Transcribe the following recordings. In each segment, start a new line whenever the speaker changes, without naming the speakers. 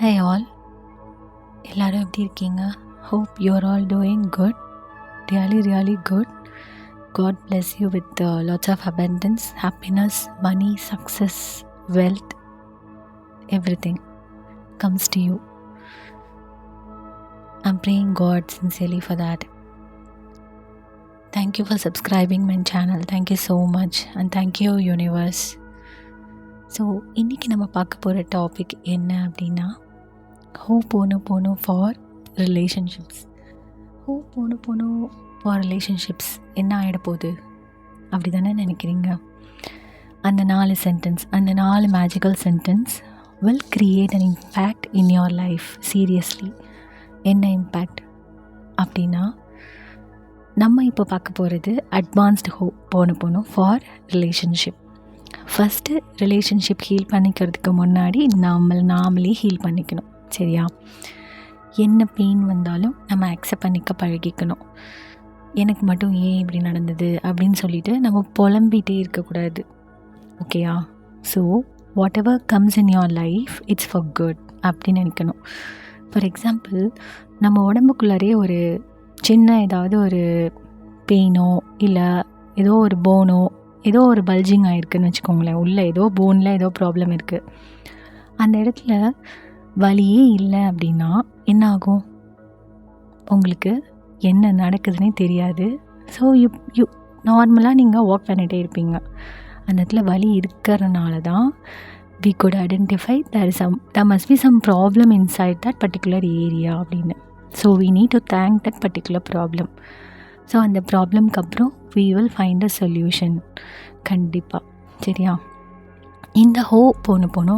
Hi all, எல்லாரும் எப்படி இருக்கீங்க? Hope you are all doing good, really good. God bless you with lots of abundance, happiness, money, success, wealth, everything comes to you. I'm praying God sincerely for that. Thank you for subscribing my channel. Thank you so much and thank you universe. So இன்றைக்கி நம்ம பார்க்க போகிற topic என்ன அப்படின்னா ஹோபோனோபோனோ for relationships. ஹோபோனோபோனோ for relationships என்ன ஆகிட போகுது அப்படி தானே நினைக்கிறீங்க? அந்த 4 சென்டென்ஸ், அந்த 4 magical sentence will create an impact in your life. Seriously என்ன இம்பேக்ட் அப்படின்னா, நம்ம இப்போ பார்க்க போகிறது advanced ho'oponopono for relationship. First relationship heal பண்ணிக்கிறதுக்கு முன்னாடி நாமளே ஹீல் பண்ணிக்கணும். சரியா? என்ன பெயின் வந்தாலும் நம்ம அக்செப்ட் பண்ணிக்க பழகிக்கணும். எனக்கு மட்டும் ஏன் இப்படி நடந்தது அப்படின்னு சொல்லிட்டு நம்ம புலம்பிகிட்டே இருக்கக்கூடாது. ஓகேயா? So what ever comes in your life it's for good அப்படின்னு நினைக்கணும். ஃபார் எக்ஸாம்பிள், நம்ம உடம்புக்குள்ளாரே ஒரு சின்ன ஏதாவது ஒரு பெயினோ இல்லை ஏதோ ஒரு போனோ ஏதோ ஒரு பல்ஜிங் ஆகிருக்குன்னு வச்சுக்கோங்களேன். உள்ளே ஏதோ போனில் ஏதோ ப்ராப்ளம் இருக்குது. அந்த இடத்துல வலியே இல்லை அப்படின்னா என்ன ஆகும்? உங்களுக்கு என்ன நடக்குதுன்னே தெரியாது. ஸோ யூ நார்மலாக நீங்கள் வாக் பண்ணிகிட்டே இருப்பீங்க. அந்த இடத்துல வலி இருக்கிறனால தான் we could identify there must be some problem inside that particular area அப்படின்னு. So we need to thank that particular problem. So அந்த ப்ராப்ளம்க்கு அப்புறம் we will find a solution கண்டிப்பாக. சரியா? இந்த ஹோபோனோபோனோ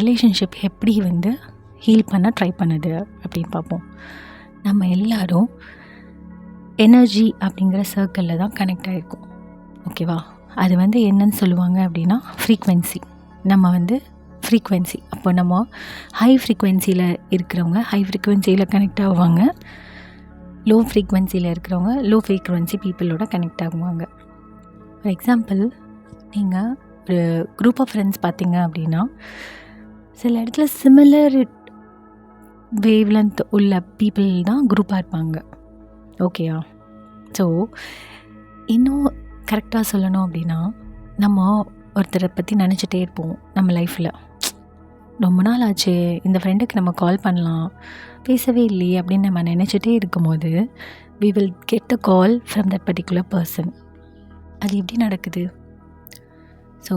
ரிலேஷன்ஷிப் எப்படி ஹீல் பண்ண ட்ரை பண்ணுது அப்படின்னு பார்ப்போம். நம்ம எல்லோரும் எனர்ஜி அப்படிங்கிற சர்க்கிளில் தான் கனெக்ட் ஆகிருக்கோம். ஓகேவா? அது என்னன்னு சொல்லுவாங்க அப்படின்னா ஃப்ரீக்வென்சி. நம்ம ஃப்ரீக்வென்சி, அப்போ நம்ம ஹை ஃப்ரீக்வென்சியில் இருக்கிறவங்க ஹை ஃப்ரீக்வென்சியில் கனெக்ட் ஆகுவாங்க. லோ ஃப்ரீக்வென்சியில் இருக்கிறவங்க லோ ஃப்ரீக்வென்சி பீப்புளோட கனெக்ட் ஆகுவாங்க. ஃபார் எக்ஸாம்பிள், நீங்கள் ஒரு குரூப் ஆஃப் ஃப்ரெண்ட்ஸ் பார்த்தீங்க அப்படின்னா சில இடத்துல சிமிலர் வேவ் லென்த் உள்ள பீப்புள் தான் குரூப்பாக இருப்பாங்க. ஓகேயா? ஸோ இன்னும் கரெக்டாக சொல்லணும் அப்படின்னா, நம்ம ஒருத்தரை பற்றி நினச்சிட்டே இருப்போம். நம்ம லைஃப்பில் ரொம்ப நாள் ஆச்சு, இந்த ஃப்ரெண்டுக்கு நம்ம கால் பண்ணலாம், பேசவே இல்லையே அப்படின்னு நம்ம நினச்சிட்டே இருக்கும்போது we will get a call from that particular person. அது எப்படி நடக்குது? ஸோ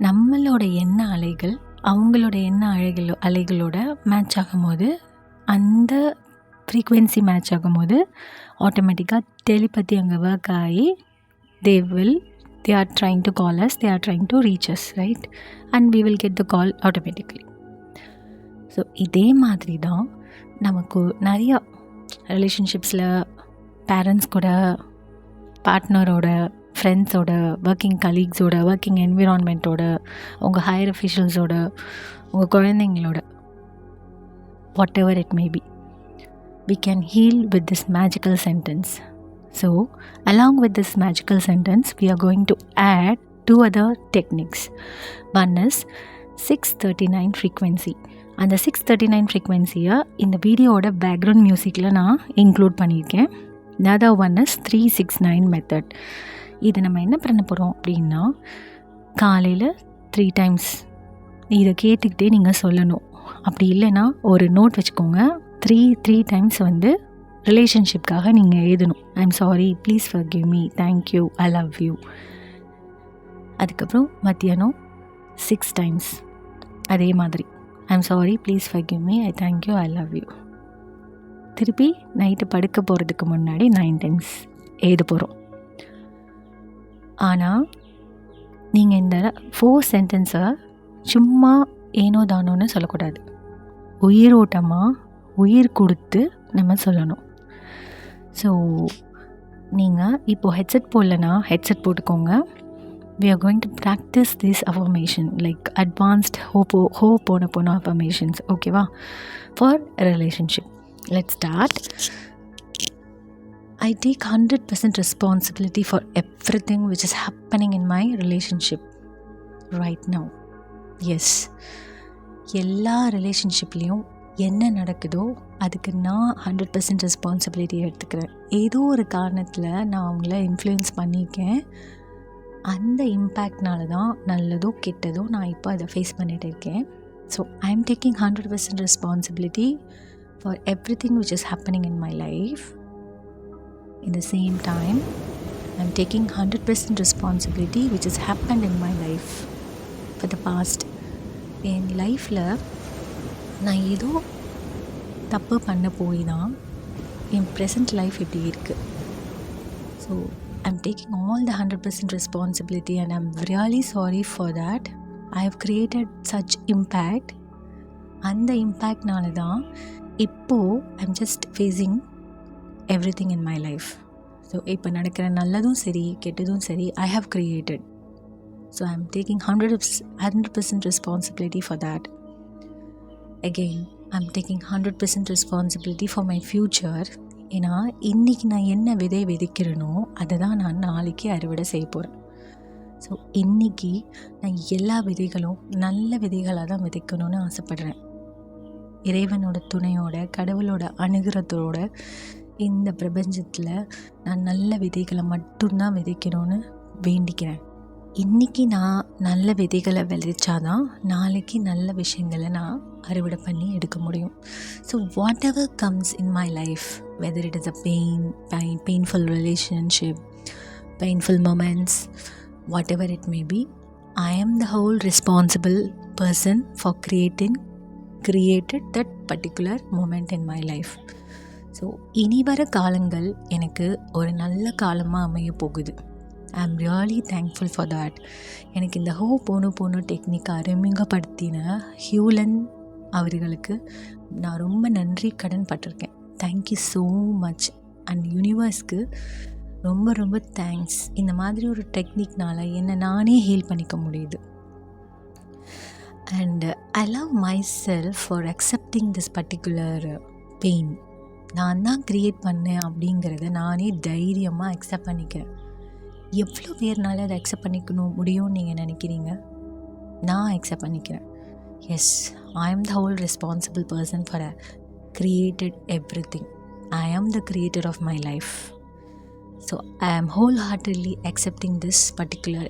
நம்மளோட எண்ண அலைகள் அவங்களோட எண்ண அலைகளோட மேட்ச் ஆகும்போது, அந்த ஃப்ரீக்வென்சி மேட்ச் ஆகும்போது ஆட்டோமேட்டிக்காக டெலிபதி அங்கே ஒர்க் ஆகி they are trying to call us, they are trying to reach us, right? And we will get the call automatically. So இதே மாதிரி தான் நமக்கு நிறையா ரிலேஷன்ஷிப்ஸில் பேரண்ட்ஸ் கூட, பார்ட்னரோட, ஃப்ரெண்ட்ஸோட, ஒர்க்கிங் கலீக்ஸோட, ஒர்க்கிங் என்விரான்மெண்ட்டோட, உங்கள் ஹையர் அஃபிஷியல்ஸோட, உங்கள் குழந்தைங்களோட, what ever it may be, we can heal with this magical sentence. So along with this magical sentence we are going to add 2 other techniques. One is 639 frequency. அந்த 639 ஃப்ரீக்வென்சியை இந்த வீடியோவோட background மியூசிக்கில் நான் include பண்ணியிருக்கேன். The other one is 369 method. இது நம்ம என்ன பண்ண போகிறோம் அப்படின்னா, காலையில் 3 times இதை கேட்டுக்கிட்டே நீங்கள் சொல்லணும். அப்படி இல்லைன்னா ஒரு நோட் வச்சுக்கோங்க. 3 times ரிலேஷன்ஷிப்காக நீங்கள் எழுதணும். I'm sorry, please forgive me, thank you, I love you. அதுக்கப்புறம் மத்தியானம் 6 times அதே மாதிரி, I'm sorry, please forgive me, I thank you, I love you. திருப்பி நைட்டு படுக்க போகிறதுக்கு முன்னாடி 9 times எழுத போகிறோம். ஆனால் நீங்கள் இந்த 4 சென்டென்ஸை சும்மா ஏனோ தானோன்னு சொல்லக்கூடாது. உயிரோட்டமாக உயிர் கொடுத்து நம்ம சொல்லணும். ஸோ நீங்கள் இப்போது ஹெட்செட் போடலன்னா ஹெட்செட் போட்டுக்கோங்க. we are going to practice this affirmation like advanced ho'oponopono affirmations. ஓகேவா? for a relationship. Let's start. I take 100% responsibility for everything which is happening in my relationship right now. Yes, எல்லா ரிலேஷன்ஷிப்லேயும் என்ன நடக்குதோ அதுக்கு நான் 100% responsibility எடுத்துக்கிறேன். ஏதோ ஒரு காரணத்தில் நான் அவங்கள இன்ஃப்ளூயன்ஸ் பண்ணியிருக்கேன். அந்த இம்பேக்ட்னால தான் நல்லதோ கெட்டதோ நான் இப்போ அதை ஃபேஸ் பண்ணிகிட்டு இருக்கேன். So I am taking 100% responsibility for everything which is happening in my life. In the same time, I am taking 100% responsibility which has happened in my life for the past. என் லைஃப்பில் நான் ஏதோ தப்பு பண்ண போய் தான் என் present life இப்படி இருக்குது. So I'm taking all the 100% responsibility and I'm really sorry for that. I have created such impact. அந்த இம்பேக்ட்னால தான் இப்போது I'm just facing everything in my life. So இப்போ நடக்கிற நல்லதும் சரி கெட்டதும் சரி I have created. So I'm taking 100% responsibility for that. Again, I'm taking 100% responsibility for my future. ஏன்னா இன்றைக்கி நான் என்ன விதை விதைக்கிறேனோ அதை தான் நான் நாளைக்கு அறுவடை செய்ய போகிறேன். ஸோ இன்றைக்கி நான் எல்லா விதைகளும் நல்ல விதைகளாக தான் விதைக்கணும்னு ஆசைப்பட்றேன். இறைவனோட துணையோட கடவுளோட அனுகிரகத்தோட இந்த பிரபஞ்சத்தில் நான் நல்ல விதைகளை மட்டும்தான் விதைக்கணும்னு வேண்டிக்கிறேன். இன்றைக்கி நான் நல்ல விதைகளை விதைச்சாதான் நாளைக்கு நல்ல விஷயங்களை நான் அறுவடை பண்ணி எடுக்க முடியும். So what ever comes in my life, whether it is a painful relationship, painful moments, whatever it may be, I am the whole responsible person for created that particular moment in my life. So இனி வர காலங்கள் எனக்கு ஒரு நல்ல காலமாக அமைய போகுது. ஐ am really thankful for that. எனக்கு இந்த ஹோபோனோபோனோ டெக்னிக்கை அறிமுகப்படுத்தின ஹியூலன் அவர்களுக்கு நான் ரொம்ப நன்றி கடன் பட்டிருக்கேன். Thank you so much. அண்ட் யூனிவர்ஸ்க்கு ரொம்ப ரொம்ப தேங்க்ஸ். இந்த மாதிரி ஒரு டெக்னிக்னால் என்னை நானே ஹீல் பண்ணிக்க முடியுது. And I love my self for accepting this particular pain. நான் தான் க்ரியேட் பண்ணேன் அப்படிங்கிறத நானே தைரியமாக அக்செப்ட் பண்ணிக்கிறேன். எவ்வளோ பேர்னால அதை அக்செப்ட் பண்ணிக்கணும் முடியும்னு நீங்கள் நினைக்கிறீங்க? நான் அக்செப்ட் பண்ணிக்கிறேன். Yes, I am the whole responsible person for created everything. I am the creator of my life. So I am wholeheartedly accepting this particular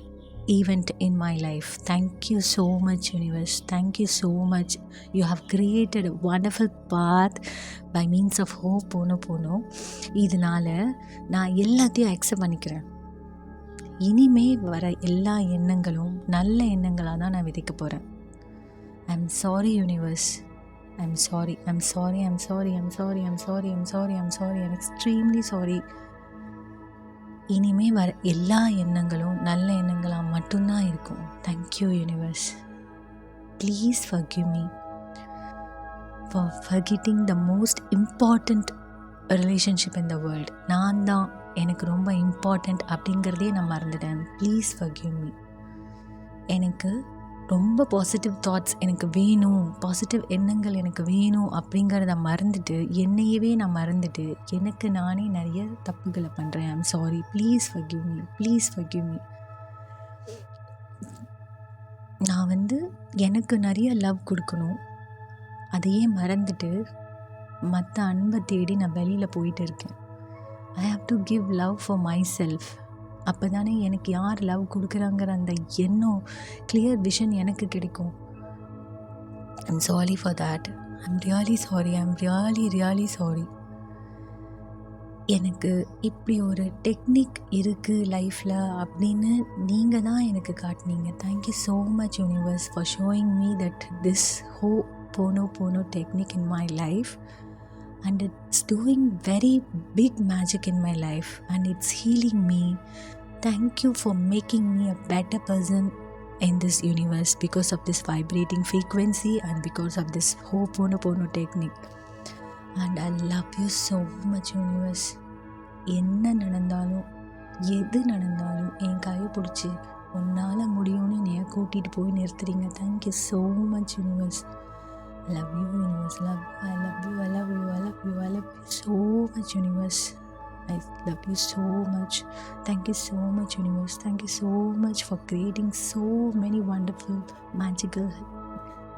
event in my life. Thank you so much, universe. Thank you so much. You have created a wonderful path by means of Ho'oponopono. இதனால் நான் எல்லாத்தையும் accept பண்ணிக்கிறேன். இனிமே வர எல்லா எண்ணங்களும் நல்ல எண்ணங்களாக தான் நான் விதைக்க போகிறேன். I am sorry universe. I'm extremely sorry. இனிமே வர எல்லா எண்ணங்களும் நல்ல எண்ணங்களாக மட்டும்தான் இருக்கும். Thank you universe. Please forgive me for forgetting the most important relationship in the world. நான் தான் எனக்கு ரொம்ப இம்பார்ட்டண்ட் அப்படிங்கிறதே நான் மறந்துட்டேன். Please forgive me. எனக்கு ரொம்ப பாசிட்டிவ் தாட்ஸ் எனக்கு வேணும், பாசிட்டிவ் எண்ணங்கள் எனக்கு வேணும் அப்படிங்கிறத மறந்துட்டு என்னையவே நான் மறந்துட்டு எனக்கு நானே நிறைய தப்புகளை பண்ணுறேன். I'm sorry. Please forgive me. நான் எனக்கு நிறைய லவ் கொடுக்கணும், அதையே மறந்துட்டு மற்ற அன்பை தேடி நான் வெளியில் போயிட்டு இருக்கேன். I have to give love for my self. அப்போ தானே எனக்கு யார் லவ் கொடுக்குறாங்கிற அந்த எண்ணம், கிளியர் விஷன் எனக்கு கிடைக்கும். I'm sorry for that. I'm really sorry. எனக்கு இப்படி ஒரு டெக்னிக் இருக்குது லைஃப்பில் அப்படின்னு நீங்கள் தான் எனக்கு காட்டினீங்க. Thank you so much universe for showing me that this Ho'oponopono technique in my life, and it's doing very big magic in my life and it's healing me. Thank you for making me a better person in this universe because of this vibrating frequency and because of this Ho'oponopono technique. And I love you so much universe. என்ன நடந்தாலும் எது நடந்தாலும் என் கையை பிடிச்சி உன்னால் முடியும்னு நீ கூட்டிகிட்டு போய் நிறுத்துறீங்க. Thank you so much universe. I love you universe. I love you so much universe. I love you so much. Thank you so much universe. Thank you so much for creating so many wonderful magical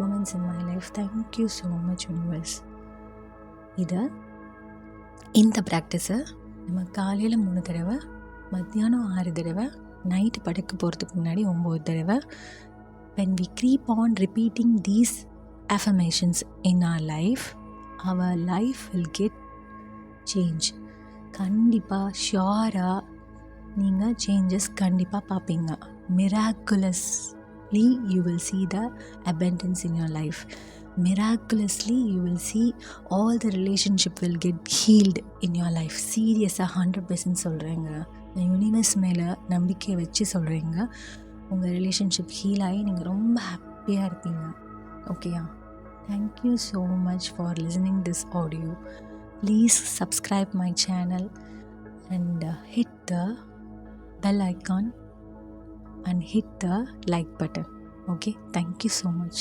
moments in my life. Thank you so much, universe. இந்த ப்ராக்டிஸை நம்ம காலையில் 3 தடவை, மத்தியானம் 6 தடவை, night படுக்க போகிறதுக்கு முன்னாடி 9 தடவை. when we keep on repeating these affirmations in our life will get change. கண்டிப்பாக ஷியோராக நீங்கள் சேஞ்சஸ் கண்டிப்பாக பார்ப்பீங்க. miraculously you will see the abundance in your life. miraculously you will see all the relationship will get healed in your life. சீரியஸாக 100% சொல்கிறேங்க. நான் universe மேலே நம்பிக்கை வச்சு சொல்கிறேங்க. உங்கள் ரிலேஷன்ஷிப் ஹீல் ஆகி நீங்கள் ரொம்ப ஹாப்பியாக இருப்பீங்க. ஓகேயா? Thank you so much for listening this audio. Please subscribe my channel and hit the bell icon and hit the like button. Okay, thank you so much.